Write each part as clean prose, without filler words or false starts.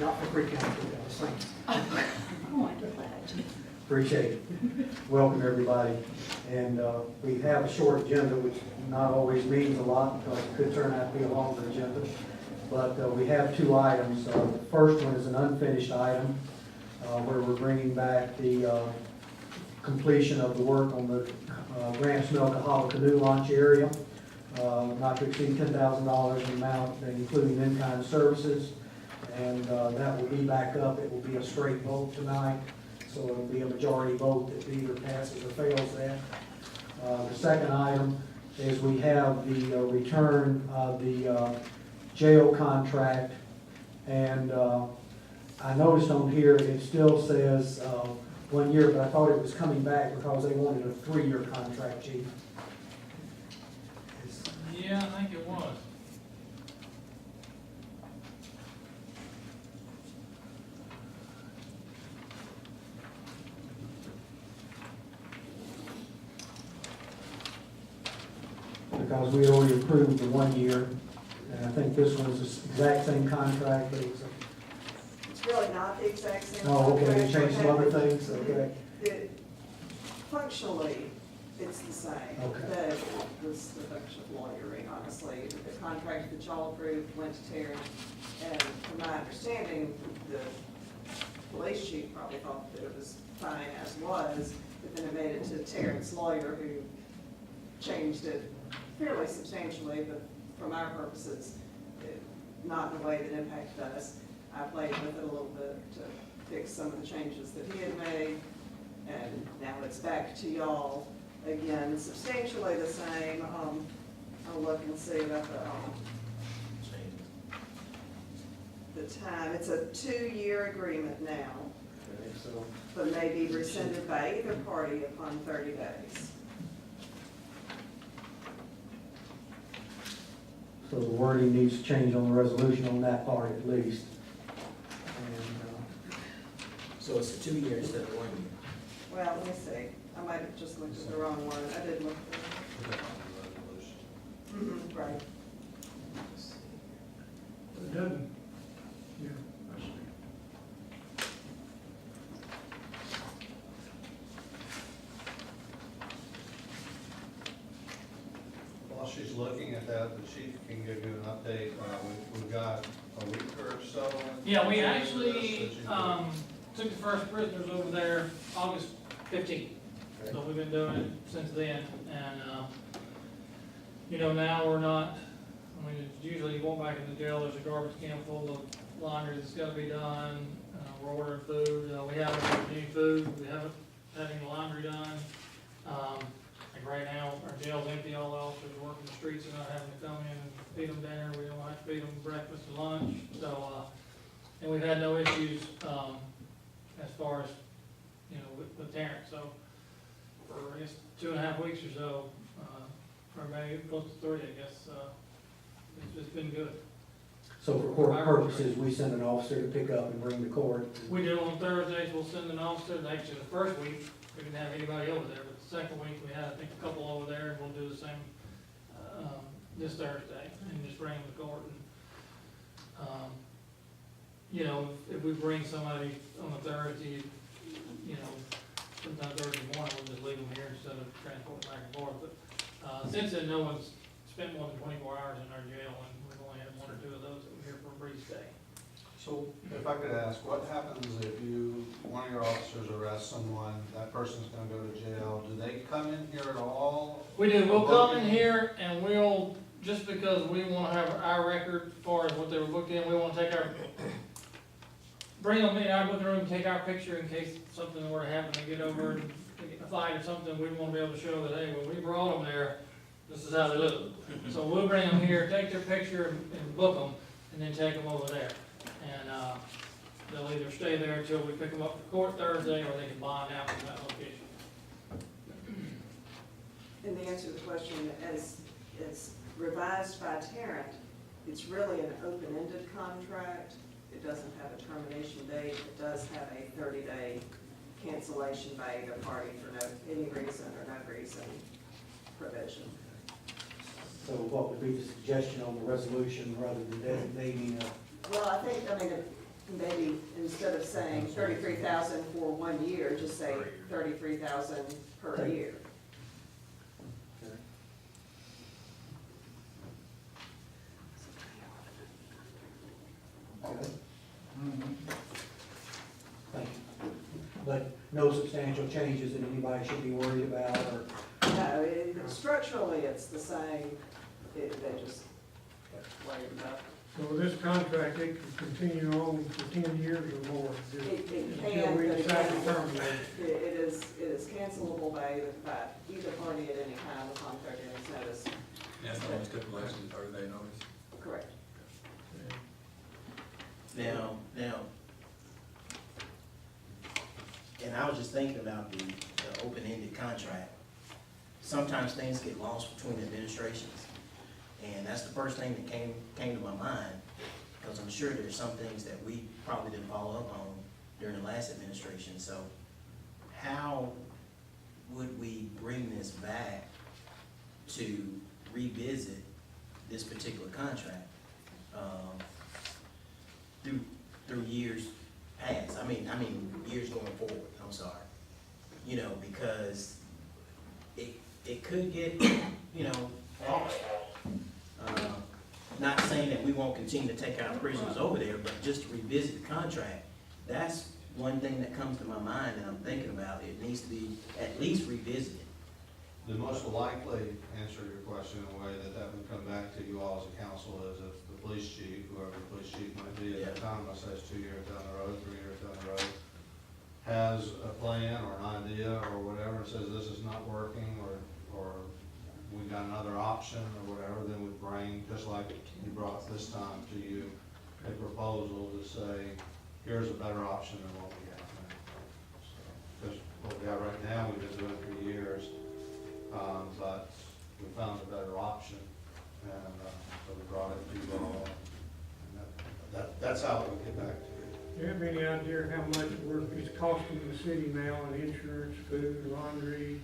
Not for free council, I was saying. Oh, I'm glad. Appreciate it. Welcome, everybody. And we have a short agenda, which not always means a lot because it could turn out to be a longer agenda. But we have two items. The first one is an unfinished item where we're bringing back the completion of the work on the Gramps Mill Cahaba Canoe Launch area, not to exceed $10,000 in amount, including in-kind services. And that will be back up. It will be a straight vote tonight. So it'll be a majority vote that either passes or fails that. The second item is we have the return of the jail contract. And I noticed on here, it still says 1 year, but I thought it was coming back because they wanted a 3-year contract, Chief. Yeah, I think it was. Because we already approved the 1 year. And I think this one's the exact same contract, but it's It's really not the exact same. oh, okay, they contract. changed some other things, okay. Functionally, it's the same. Okay. But it was the function of lawyering, honestly. The contract that y'all approved went to Terry, and from my understanding, the police chief probably thought that it was fine as was, but then it made it to Terrence's lawyer, who changed it fairly substantially, but from our purposes, not in a way that impacted us. I played with it a little bit to fix some of the changes that he had made, and now it's back to y'all again, substantially the same. I'll look and see about the time. It's a 2-year agreement now, Okay, so but may be rescinded by either party upon 30 days. So the wording needs to change on the resolution on that part at least. And, So it's 2 years instead of 1 year. Well, let me see. I might have just looked at the wrong one. I did look at it. Right. It doesn't, yeah, I see. While she's looking at that, the chief can give you an update. We've got a week or so. Yeah, we actually took the first prisoners over there August 15th. So we've been doing it since then. And, you know, now we're not, I mean, it's usually you walk back in the jail, there's a garbage can full of laundry that's got to be done. We're ordering food. We haven't ordered any food. We haven't had any laundry done. Like right now, our jail's empty. All the officers are working the streets. They're not having to come in and feed them dinner. We don't have to feed them breakfast and lunch. So, and we've had no issues as far as, you know, with Terrence. So for, I guess, 2.5 weeks or so, or maybe close to 3, I guess, it's been good. so for court purposes, we send an officer to pick up and bring to court. We do on Thursdays, we'll send an officer. Actually, the first week, we didn't have anybody over there, but the second week, we had, I think, a couple over there, and we'll do the same this Thursday, and just bring them to court. And, you know, if we bring somebody on a Thursday, you know, sometime Thursday morning, we'll just leave them here instead of transporting back and forth. But since then, no one's spent more than 24 hours in our jail, and we've only had 1 or 2 of those that were here for a brief stay. So if I could ask, what happens if one of your officers arrests someone, that person's gonna go to jail? Do they come in here at all? We do, we'll come in here and we'll, just because we wanna have our record as far as what they were booked in, we wanna take our, bring them in our booking room, take our picture in case something were to happen, they get over and they get in a fight or something, we wanna be able to show that, hey, when we brought them there, this is how they look. So we'll bring them here, take their picture and book them, and then take them over there. And, they'll either stay there until we pick them up for court Thursday, or they can bond out from that location. And the answer to the question, as revised by Tarrant, it's really an open-ended contract. It doesn't have a termination date. It does have a 30-day cancellation by either party for any reason or no reason provision. So what would be the suggestion on the resolution rather than designating a? Well, I mean, maybe instead of saying 33,000 for 1 year, just say 33,000 per year. Okay. Thank you. But no substantial changes that anybody should be worried about, or, No, structurally, it's the same, they just layered up. So this contract, it can continue on for 10 years or more? just It until can, we but decide to again, terminate it. it is cancelable by either party at any time upon 30 days notice. That's the only stipulation, 30-day notice. Correct. Now, and I was just thinking about the open-ended contract. Sometimes things get lost between administrations, and that's the first thing that came to my mind, because I'm sure there's some things that we probably didn't follow up on during the last administration. So how would we bring this back to revisit this particular contract through years past? I mean years going forward, I'm sorry. You know, because it could get, you know, lost. Not saying that we won't continue to take our prisoners over there, but just to revisit the contract, that's one thing that comes to my mind and I'm thinking about. It needs to be at least revisited. The most likely answer to your question in a way that would come back to you all as a council is if the police chief, whoever the police chief might be at that time, let's say it's 2 years down the road, 3 years down the road, has a plan or an idea or whatever, and says this is not working, or we got another option or whatever, then we bring, just like he brought this time to you, a proposal to say, here's a better option than what we have now. Because what we have right now, we've been doing for years, but we found a better option, and so we brought it to you all. And that's how it would get back to you. Do you have any idea how much it's costing the city now in insurance, food, laundry,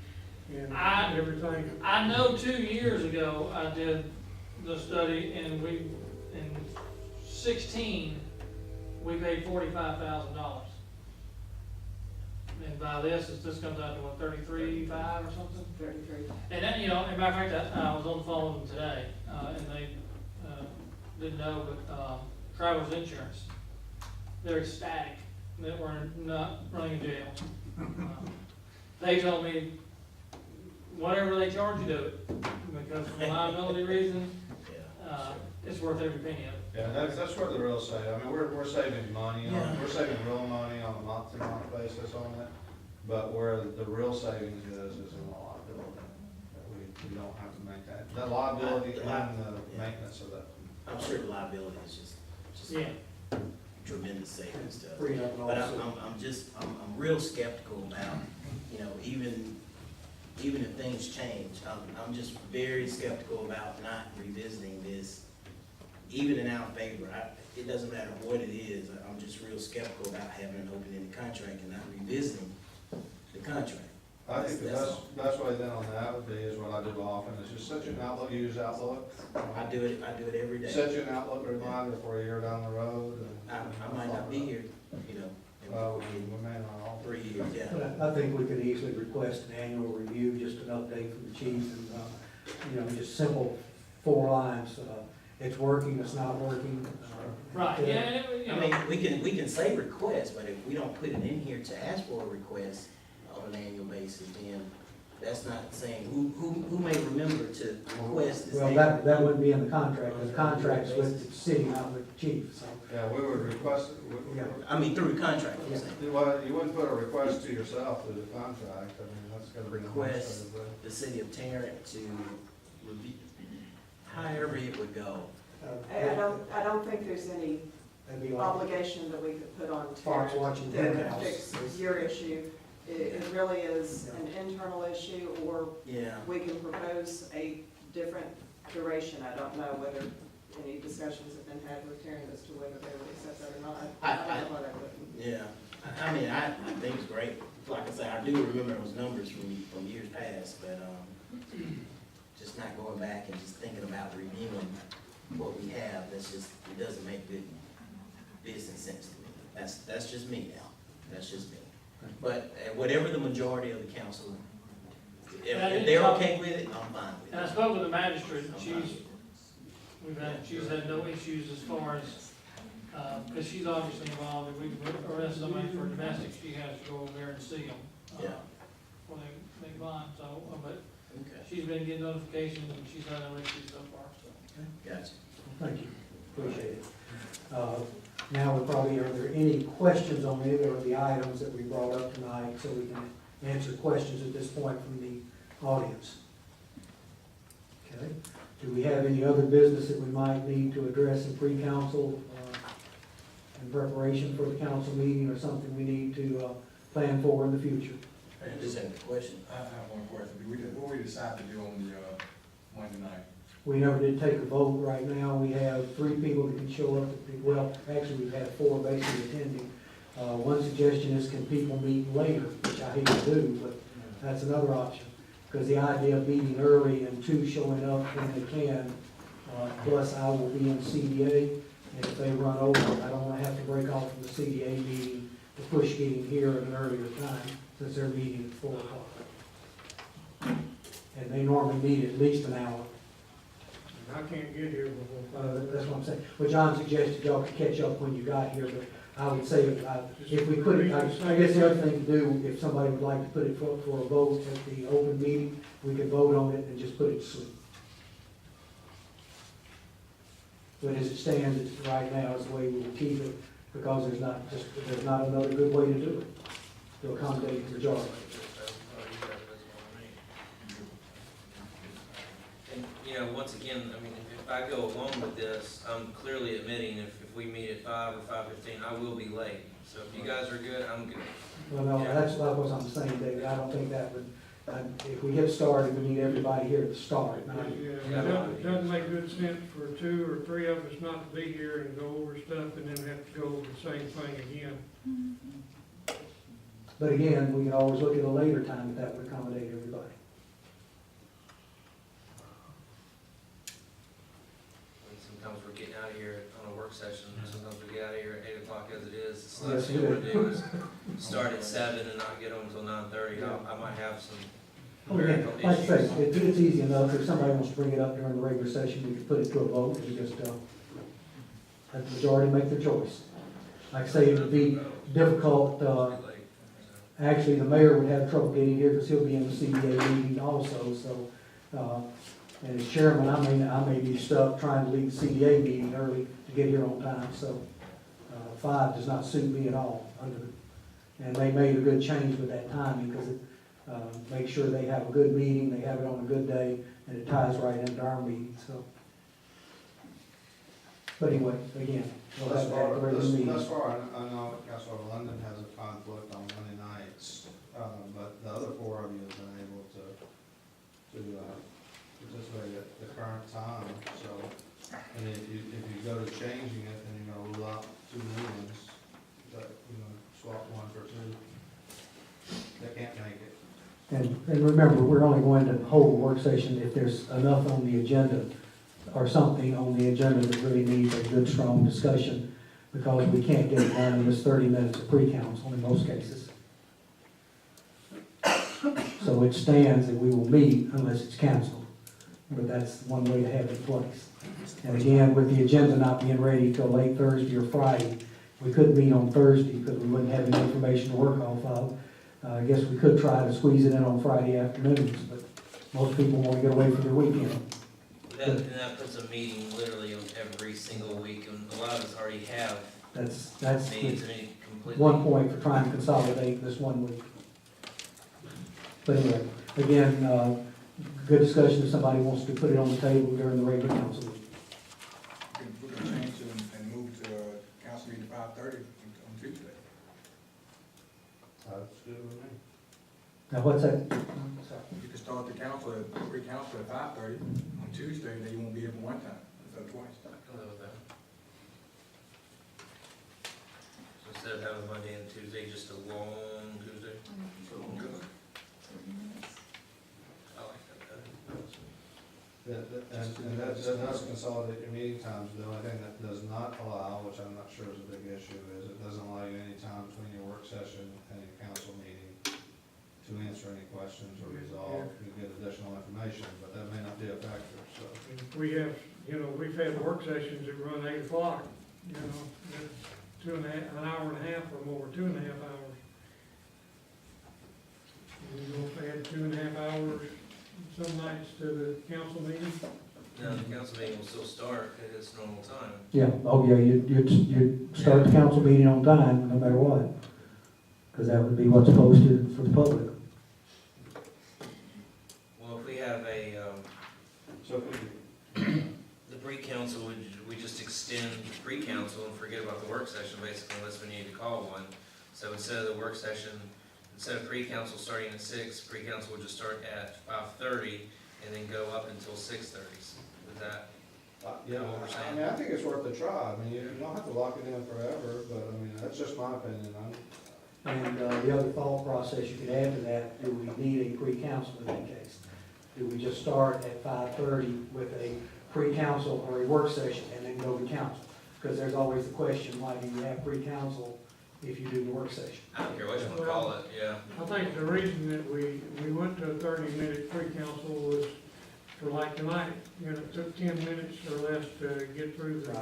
and everything? I know 2 years ago, I did the study, and in 16, we paid $45,000. And by this comes out to what, 33.5 or something? 33. And then, you know, as a matter of fact, I was on the phone with them today, and they didn't know, but travelers insurance, they're ecstatic that we're not running a jail. They told me, whatever they charge you, do it, because for liability reasons, it's worth every penny of it. Yeah, that's where the real save, I mean, we're saving money, we're saving real money on a month-to-month basis on it, but where the real savings is in the liability, that we don't have to maintain, the liability and the maintenance of that. I'm sure the liability is just Yeah. tremendous savings to us. free up and But also. I'm real skeptical about, you know, even if things change, I'm just very skeptical about not revisiting this, even in our favor. It doesn't matter what it is, I'm just real skeptical about having an open-ended contract and not revisiting the contract. I think the That's all. best way then on that would be, is what I do often, is just set you an Outlook, use Outlook. I do it every day. Set you an Outlook reminder for a year down the road. I might not be here, you know, Well, in we may not all. 3 years, yeah. But I think we could easily request an annual review, just an update from the chief, and, you know, just simple 4 lines. It's working, it's not working. Right, yeah, and it, you I know, mean, we can say request, but if we don't put it in here to ask for a request on an annual basis, then that's not saying, who may remember to request this. Well, that wouldn't be in the contract, the contract's with the city, not with the chief, so. Yeah, we would request, Yeah. I mean, through the contract, I'm saying. you wouldn't put a request to yourself through the contract, I mean, that's gotta be. Request the city of Tarrant to review, however it would go. I don't think there's any That'd be like obligation that we could put on Fox Terry watching that Hen House. could fix your issue. It really is an internal issue, or Yeah, we can propose a different duration. I don't know whether any discussions have been had with Terry as to whether they would accept that or not. I don't know what I would. yeah. I mean, I think it's great. Like I say, I do remember those numbers from years past, but, just not going back and just thinking about reviewing what we have, it doesn't make good business sense to me. That's just me now, that's just me. But whatever the majority of the council, if they're okay with it, I'm fine with And I it. spoke with the magistrate, and she's had no issues as far as, because she's obviously involved, if we arrest somebody for domestic, she has to go over there and see them. Yeah. When they blind, so, but Okay, she's been getting notifications, and she's had no issues so far, so. gotcha. Thank you, appreciate it. Now, are there any questions on either of the items that we brought up tonight, so we can answer questions at this point from the audience? Okay, do we have any other business that we might need to address in pre-council, in preparation for the council meeting, or something we need to, plan for in the future? Just have a question. I have one question. What we decide to do on the Monday night? We never did take a vote. Right now, we have 3 people that can show up. Well, actually, we've had 4 basically attending. One suggestion is, can people meet later, which I hate to do, but that's another option. Because the idea of meeting early and 2 showing up when they can, plus I will be in CDA, and if they run over, I don't want to have to break off from the CDA meeting to push getting here at an earlier time, since they're meeting at 4 o'clock. And they normally meet at least an hour. I can't get here before 5. That's what I'm saying. Well, John suggested y'all could catch up when you got here, but I would say if we put it, I guess the other thing to do, if somebody would like to put it for a vote at the open meeting, we could vote on it and just put it to sleep. But as it stands right now, is the way we will keep it, because there's not another good way to do it, to accommodate the majority. And, you know, once again, I mean, if I go along with this, I'm clearly admitting if we meet at 5 or 5:15, I will be late. So if you guys are good, I'm good. Well, no, that's what I'm saying, David. I don't think that would, if we get started, we need everybody here to start. not- Yeah, it doesn't make good sense for 2 or 3 of us not to be here and go over stuff and then have to go over the same thing again. But again, we can always look at a later time if that would accommodate everybody. And sometimes we're getting out of here on a work session, sometimes we get out of here at 8 o'clock as it is. The Yes, last thing we we do. do is start at 7 and not get home until 9:30. I might have some Again, numerical like I say, issues. it's easy enough. If somebody wants to bring it up during the regular session, we can put it to a vote and just, let the majority make their choice. Like I say, it would be difficult, actually, the mayor would have trouble getting here because he'll be in the CBA meeting also, so, and as chairman, I may be stuck trying to leave the CBA meeting early to get here on time, so, 5 does not suit me at all. And they made a good change with that timing because it, makes sure they have a good meeting, they have it on a good day, and it ties right into our meeting, so. But anyway, again, we'll Thus have to have the far, regular meeting. thus far, I know Councilor London has a conflict on Monday nights, but the other 4 of you have been able to participate at the current time, so. And if you go to changing it, then you're gonna rule out 2 meetings, that, swap 1 for 2. They can't make it. And remember, we're only going to hold a work session if there's enough on the agenda or something on the agenda that really needs a good, strong discussion, because we can't get it done in this 30 minutes of pre-council in most cases. So it stands that we will meet unless it's canceled, but that's one way to have it in place. And again, with the agenda not being ready till late Thursday or Friday, we couldn't meet on Thursday because we wouldn't have any information to work off of. I guess we could try to squeeze it in on Friday afternoons, but most people want to get away for their weekend. And that puts a meeting literally on every single week, and a lot of us already have That's meetings, I mean, completely. one point for trying to consolidate this one week. But anyway, again, good discussion if somebody wants to put it on the table during the regular council meeting. We can change it and move to council meeting 5:30 on Tuesday. That's good with me. Now, what's that? You can start the council pre-council at 5:30 on Tuesday, then you won't be here for one time, instead of twice. I live with that. So instead of having Monday and Tuesday, just a long Tuesday. I like that better. And that does consolidate your meeting times. The only thing that does not allow, which I'm not sure is a big issue, is it doesn't allow you time between your work session and your council meeting to answer any questions or resolve, you get additional information, but that may not be a factor, so. We have, we've had work sessions that run 8 o'clock, that's 2.5, an hour and a half or more, 2.5 hours. We go add 2.5 hours some nights to the council meeting. No, the council meeting will still start at its normal time. Yeah, oh yeah, you'd start the council meeting on time, no matter what, because that would be what's posted for the public. Well, if we have So if we, the pre-council, we just extend the pre-council and forget about the work session, basically, unless we need to call one. So instead of the work session, instead of pre-council starting at 6, pre-council would just start at 5:30 and then go up until 6:30. Is that? yeah, I mean, I think it's worth a try. I mean, you don't have to lock it in forever, but I mean, that's just my opinion. And the other thought process you could add to that, do we need a pre-council in that case? Do we just start at 5:30 with a pre-council or a work session and then go to council? Because there's always the question, why do you have pre-council if you do the work session? I don't care what you want to call it, yeah. I think the reason that we went to a 30-minute pre-council was for like tonight, it took 10 minutes or less to get through the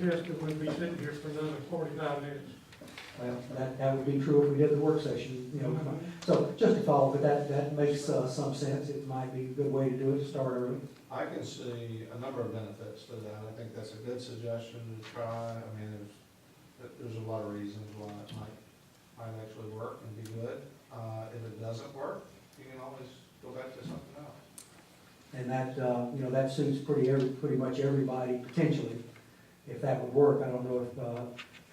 list, and we'd be sitting here for another 45 minutes. Well, that would be true if we did the work session, So just to follow, but that makes some sense. It might be a good way to do it, to start early. I can see a number of benefits to that. I think that's a good suggestion to try. I mean, there's a lot of reasons why it might actually work and be good. If it doesn't work, you can always go back to something else. And that, that suits pretty much everybody potentially, if that would work. I don't know if,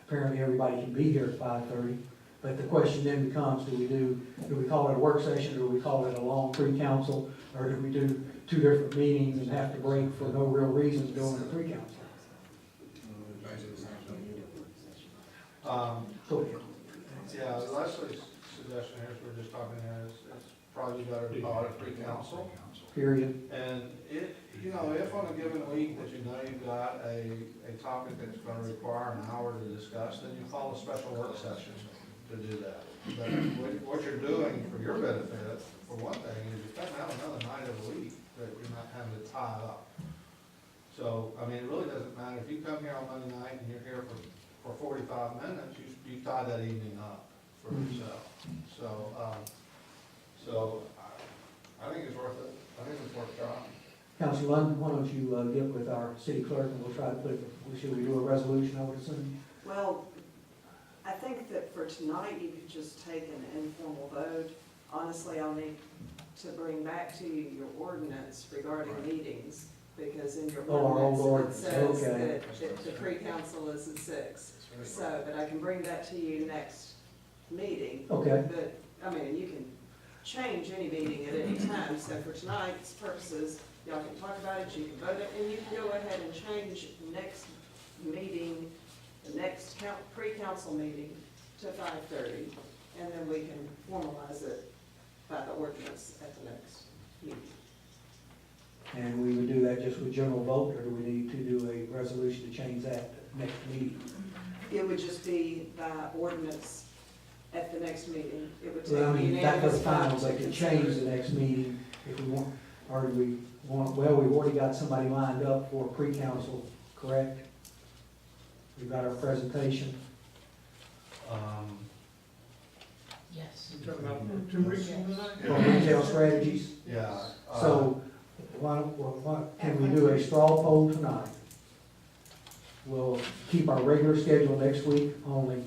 apparently everybody can be here at 5:30. But the question then becomes, do we call it a work session, or do we call it a long pre-council, or do we do 2 different meetings and have to break for no real reason during the pre-council? So, Yeah, Leslie's suggestion here, as we're just talking here, is it's probably better to call it a pre-council. period. And if on a given week that you know you've got a topic that's gonna require an hour to discuss, then you call a special work session to do that. But what you're doing for your benefit, for one thing, is you're cutting out another night of the week that you're not having to tie up. So, I mean, it really doesn't matter, if you come here on Monday night and you're here for 45 minutes, you tie that evening up for yourself. So, I think it's worth it. I think it's worth trying. Councilor London, why don't you get with our city clerk and we'll try to should we do a resolution, I would assume? Well, I think that for tonight, you could just take an informal vote. Honestly, I'll need to bring back to you your ordinance regarding meetings, because in your Our old ordinance, it ordinance, says okay. that the pre-council is at 6. So, but I can bring that to you next meeting. Okay. But, I mean, you can change any meeting at any time, so for tonight's purposes, y'all can talk about it, you can vote it, and you can go ahead and change next meeting, the next pre-council meeting to 5:30, and then we can formalize it by the ordinance at the next meeting. And we would do that just with general vote, or do we need to do a resolution to change that next meeting? It would just be by ordinance at the next meeting. It would Well, I take mean, that unanimous was fine, vote they to could consider change it. the next meeting if we want, or do we want, well, we've already got somebody lined up for pre-council, correct? We've got our presentation. Yes. You're talking about 2 weeks from tonight? For retail strategies. Yeah. So, can we do a straw poll tonight? We'll keep our regular schedule next week only.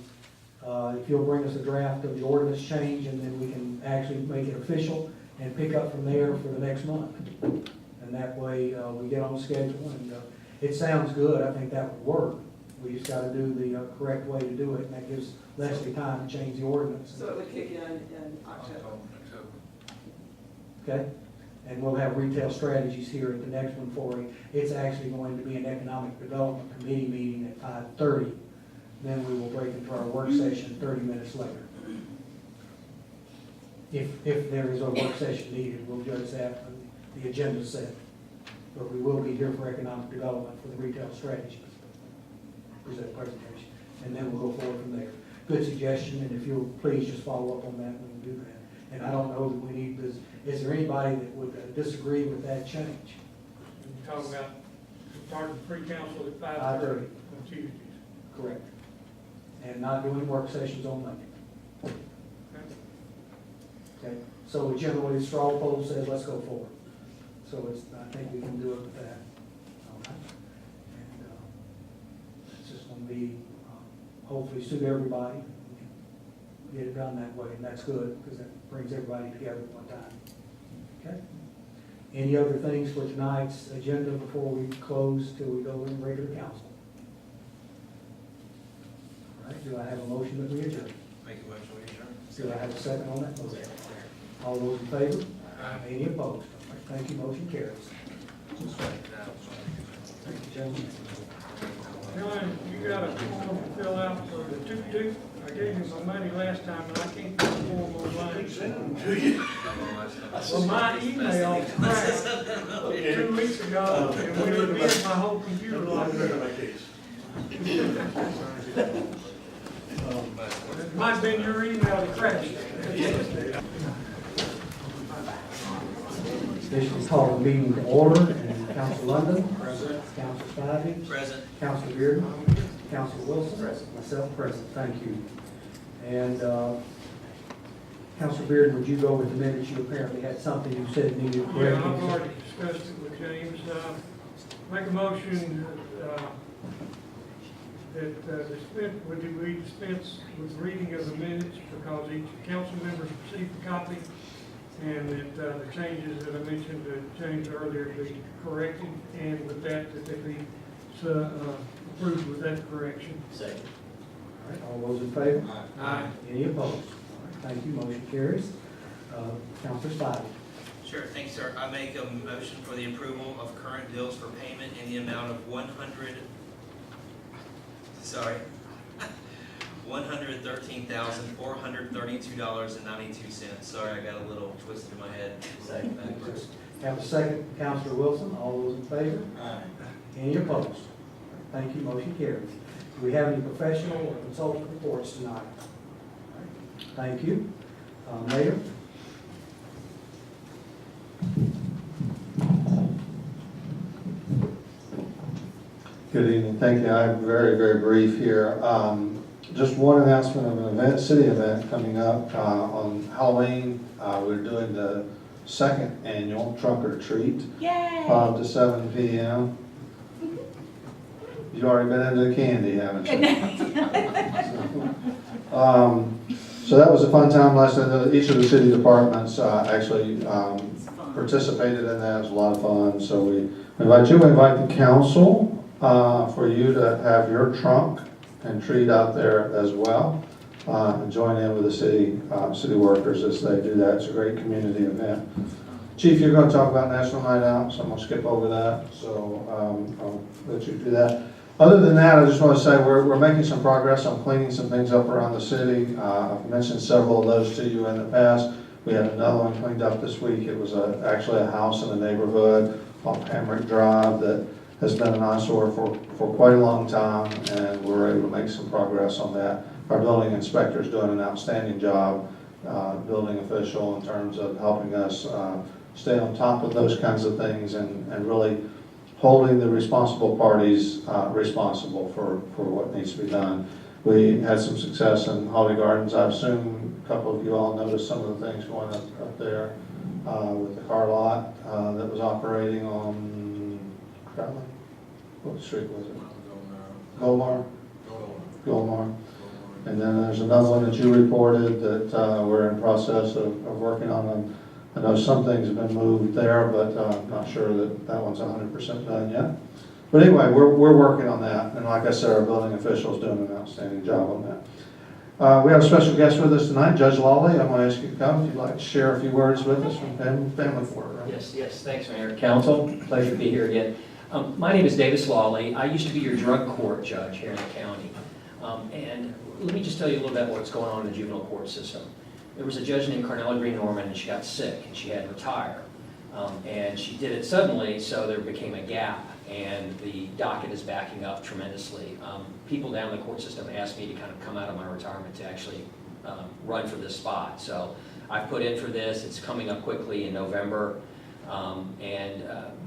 If you'll bring us a draft of the ordinance change, and then we can actually make it official and pick up from there for the next month. And that way, we get on schedule, and it sounds good, I think that would work. We just gotta do the correct way to do it, and that gives Leslie time to change the ordinance. So it would kick in October. Okay? And we'll have retail strategies here at the next one for you. It's actually going to be an economic development committee meeting at 5:30. Then we will break into our work session 30 minutes later. If there is a work session needed, we'll judge that when the agenda's set. But we will be here for economic development for the retail strategy present presentation. And then we'll go forward from there. good suggestion, and if you'll please just follow up on that, we can do that. And I don't know that we need, is there anybody that would disagree with that change? You talk about starting pre-council at 5:30 5:30. on Tuesdays. Correct. And not doing work sessions on Monday. Okay, so generally, the straw poll says, let's go forward. So it's, I think we can do it with that. All right. And it's just gonna be, hopefully suit everybody. We can get it done that way, and that's good, because that brings everybody together at one time. Okay? Any other things for tonight's agenda before we close till we go in regular council? All right, do I have a motion that we adjourn? Make a motion, we adjourn. Do I have a second on that motion? All those in favor? Any opposed? All right, thank you, motion carries. Thank you, gentlemen. John, you got a form to fill out for the toot-toot? I gave you my money last time, and I can't put the form online. Well, my email crashed 2 weeks ago, and when it did, my whole computer locked up. It might have been your email that crashed. This is called a meeting to order, and Council London. Present. Council Spivey. Present. Council Bearden. Council Wilson. Present. Myself present, thank you. And Council Bearden, would you go with the minutes? You apparently had something you said needed Yeah, correcting. I've already discussed it with James. Make a motion that we dispense with reading of the minutes because each council member received a copy, and that the changes that I mentioned to James earlier be corrected, and with that they be approved with that correction. Second. All right, all those in favor? Aye. Any opposed? All right, thank you, motion carries. Councilor Spivey. Sure, thanks, sir. I make a motion for the approval of current bills for payment in the amount of $113,432.92. Sorry, I got a little twisted in my head. Second. Backwards. Have a second, Councilor Wilson. All those in favor? Aye. Any opposed? All right, thank you, motion carries. Do we have any professional or consultant reports tonight? All right, thank you. Mayor? Good evening, thank you. I'm very, very brief here. Just one announcement of an event, city event coming up on Halloween. We're doing the second annual trunk or treat, Yay! 5 to 7 p.m. You've already been into the candy, haven't you? So that was a fun time last night. Each of the city departments actually participated in that. It was a lot of fun. So we invite you, we invite the council for you to have your trunk and treat out there as well. And join in with the city workers as they do that. It's a great community event. Chief, you're going to talk about National Night Out, so I'm going to skip over that. So I'll let you do that. Other than that, I just want to say we're making some progress on cleaning some things up around the city. I've mentioned several of those to you in the past. We had another one cleaned up this week. It was actually a house in a neighborhood off Hamrick Drive that has been an eyesore for quite a long time, and we're able to make some progress on that. Our building inspector is doing an outstanding job, building official, in terms of helping us stay on top of those kinds of things and really holding the responsible parties responsible for what needs to be done. We had some success in Holly Gardens. I assume a couple of you all noticed some of the things going up there with the car lot that was operating on Crowley. What street was it? Golmar. Golmar. And then there's another one that you reported that we're in process of working on. I know some things have been moved there, but I'm not sure that one's 100% done yet. But anyway, we're working on that. And like I said, our building official is doing an outstanding job on that. We have a special guest with us tonight, Judge Lawley. I'm going to ask you to come if you'd like to share a few words with us from Family Court. Right? Yes, thanks, Mayor. Council, pleasure to be here again. My name is Davis Lawley. I used to be your drug court judge here in the county. And let me just tell you a little bit what's going on in the juvenile court system. There was a judge named Carnella Green Norman, and she got sick, and she had to retire. And she did it suddenly, so there became a gap. and the docket is backing up tremendously. People down in the court system asked me to kind of come out of my retirement to actually run for this spot. So I've put in for this. It's coming up quickly in November.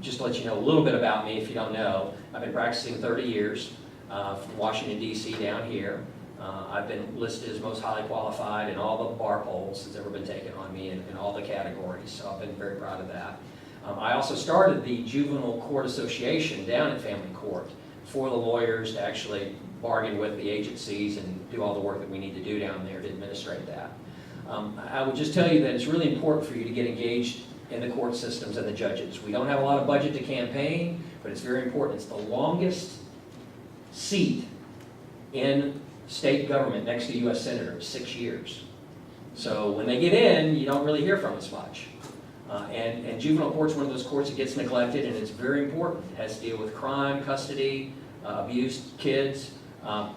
Just to let you know a little bit about me, if you don't know, I've been practicing 30 years from Washington, D.C. down here. I've been listed as most highly qualified in all the bar polls that's ever been taken on me in all the categories, so I've been very proud of that. I also started the Juvenile Court Association down at Family Court for the lawyers to actually bargain with the agencies and do all the work that we need to do down there to administrate that. I would just tell you that it's really important for you to get engaged in the court systems and the judges. We don't have a lot of budget to campaign, but it's very important. It's the longest seat in state government next to U.S. senators, 6 years. So when they get in, you don't really hear from us much. And juvenile court's one of those courts that gets neglected, and it's very important. It has to deal with crime, custody, abused kids,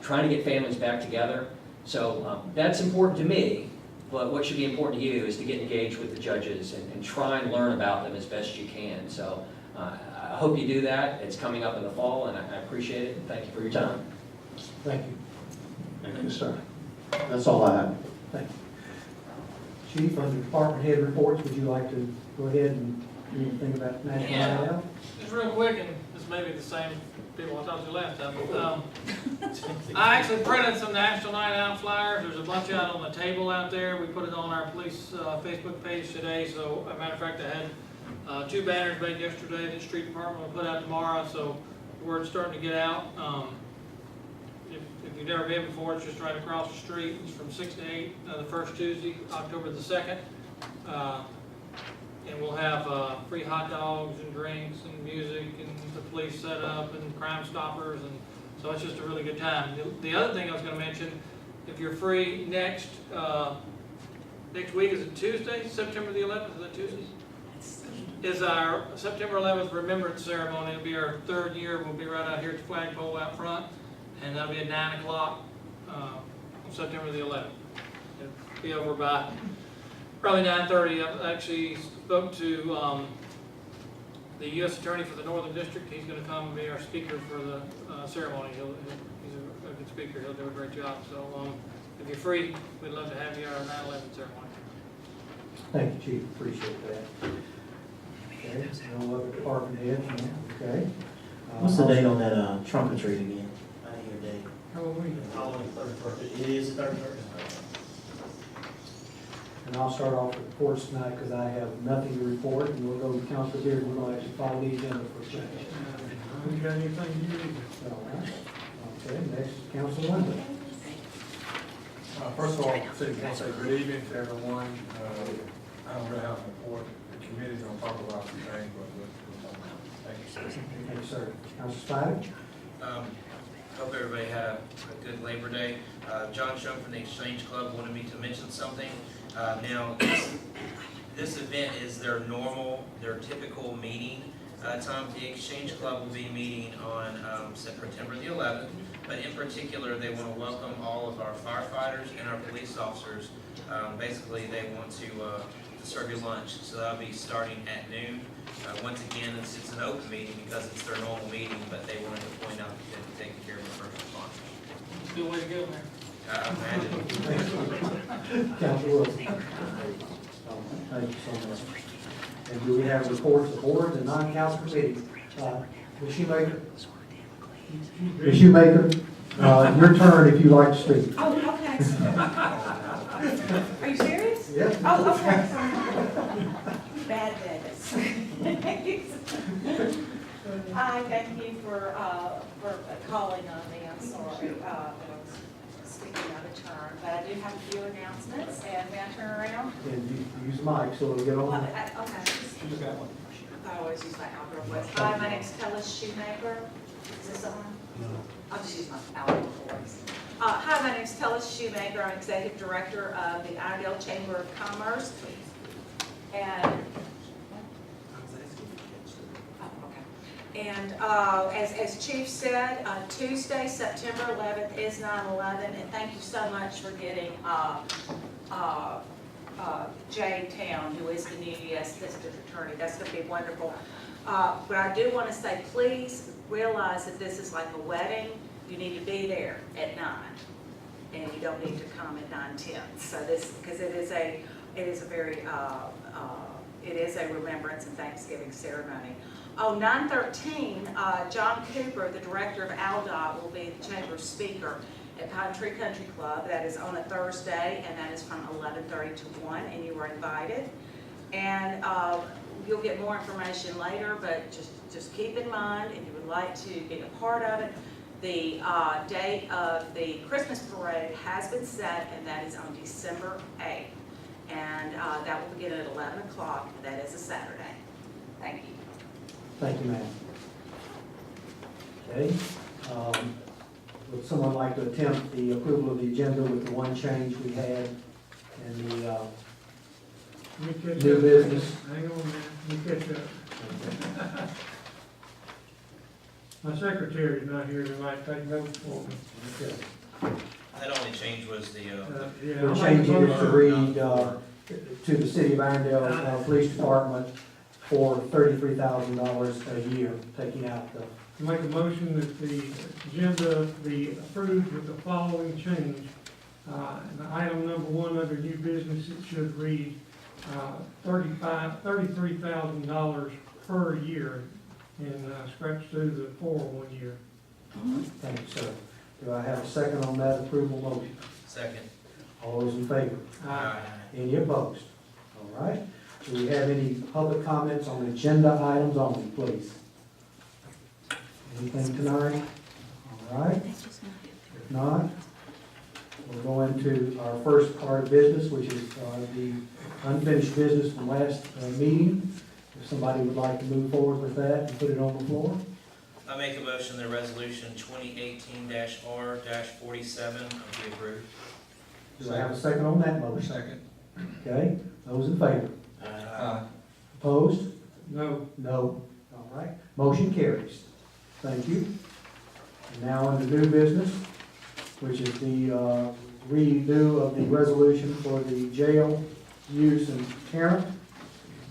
trying to get families back together. So that's important to me, but what should be important to you is to get engaged with the judges and try and learn about them as best you can. So I hope you do that. It's coming up in the fall, and I appreciate it, and thank you for your time. Thank you. Thank you, sir. That's all I have. Thank you. Chief, under department head reports, would you like to go ahead and do anything about National Night Out? Just real quick, and this may be the same people I talked to last time, but I actually printed some National Night Out flyers. There's a bunch out on the table out there. We put it on our police Facebook page today, so as a matter of fact, I had 2 banners made yesterday that the street department will put out tomorrow, so word's starting to get out. If you've never been before, it's just right across the street. It's from 6 to 8, the first Tuesday, October the 2nd. And we'll have free hot dogs and drinks and music and the police set up and Crime Stoppers, and so it's just a really good time. The other thing I was going to mention, if you're free next week, is it Tuesday, September the 11th? Is that Tuesday? Is our September 11th Remembrance Ceremony. It'll be our 3rd year. We'll be right out here at the flagpole out front, and that'll be at 9 o'clock on September the 11th. It'll be over by probably 9:30. I actually spoke to the U.S. Attorney for the Northern District. He's going to come and be our speaker for the ceremony. He's a good speaker. He'll do a great job. So if you're free, we'd love to have you at our 9/11 ceremony. Thank you, Chief. Appreciate that. Okay, no other department heads? Okay. What's the date on that trunk or treat again? I didn't hear a date. Halloween. Halloween, 31st. It is the 31st? And I'll start off with reports tonight because I have nothing to report, and we'll go to Council Beard. We're going to actually follow the agenda for a change. I haven't got anything to do. All right. Okay, next is Council Linda. First of all, City Council, good evening to everyone. I don't really have a report. The committee's gonna talk about some things, but we'll talk about it. Thank you, sir. Thank you, sir. Council Spider? Hope everybody had a good Labor Day. John Shum from the Exchange Club wanted me to mention something. Now, this event is their typical meeting time. The Exchange Club will be meeting on September the 11th, but in particular, they want to welcome all of our firefighters and our police officers. Basically, they want to serve you lunch, so that'll be starting at noon. Once again, it's an open meeting because it's their normal meeting, but they wanted to point out that they're taking care of the first responders. Good way to go, man. I imagine. Council Wilson? Thank you so much. And do we have reports of boards and non-council committees? Ms. Shoemaker? Ms. Shoemaker, your turn if you'd like to speak. Oh, okay. Are you serious? Yes. Oh, okay. Bad Dennis. I thank you for calling on me. I'm sorry. I was speaking out of turn, but I do have a few announcements, and may I turn around? And you use the mic so it'll get on. Okay. She's got one. I always use my outdoor voice. Hi, my name's Kelly Shoemaker. Is this on? No. I'll just use my outdoor voice. Hi, my name's Kelly Shoemaker. I'm Executive Director of the Irondale Chamber of Commerce. And as Chief said, Tuesday, September 11th is 9/11, and thank you so much for getting Jay Town, who is the new U.S. District Attorney. That's going to be wonderful. But I do want to say, please realize that this is like a wedding. You need to be there at 9, and you don't need to come at 9:10. So this, because it is a very, it is a remembrance and Thanksgiving ceremony. Oh, 9:13, John Cooper, the director of ALDOT, will be the chamber speaker at Pine Tree Country Club. That is on a Thursday, and that is from 11:30 to 1, and you are invited. And you'll get more information later, but just keep in mind, if you would like to be a part of it, the date of the Christmas parade has been set, and that is on December 8th. And that will begin at 11 o'clock, and that is a Saturday. Thank you. Thank you, ma'am. Okay, would someone like to attempt the approval of the agenda with the one change we had in the Let me catch new up. business? Hang on, man, let me catch up. My secretary's not here tonight, take notes for me. Okay. That only change was the, Yeah, We're I'll make a changing it to motion. read, to the City of Irondale Police Department for $33,000 a year, taking out the, Make a motion that the agenda be approved with the following change. And item number 1 under new business, it should read, $33,000 per year, and scratch through the for 1 year. thank you, sir. Do I have a second on that approval motion? second. All those in favor? Any opposed? All right. Do we have any public comments on agenda items only, please? Anything tonight? All right. If not, we'll go into our first part of business, which is the unfinished business from last meeting. If somebody would like to move forward with that and put it on the floor. I make a motion that resolution 2018-R-47 be approved. Do I have a second on that motion? Second. Okay, those in favor? Opposed? No, No. All right, motion carries. Thank you. And now under new business, which is the redo of the resolution for the jail use in Tarrant.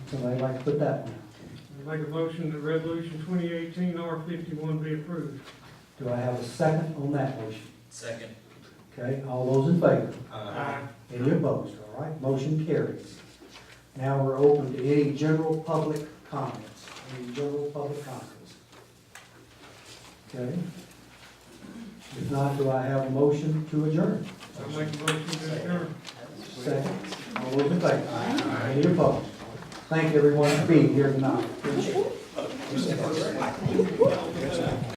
Somebody like to put that one? make a motion that resolution 2018-R51 be approved. Do I have a second on that motion? Second. Okay, all those in favor? Aye. Any opposed? All right, motion carries. Now we're open to any general public comments. Any general public comments? Okay. If not, do I have a motion to adjourn? I make a motion to adjourn. Second. All those in favor? Any opposed? Thank everyone for being here tonight. Appreciate it.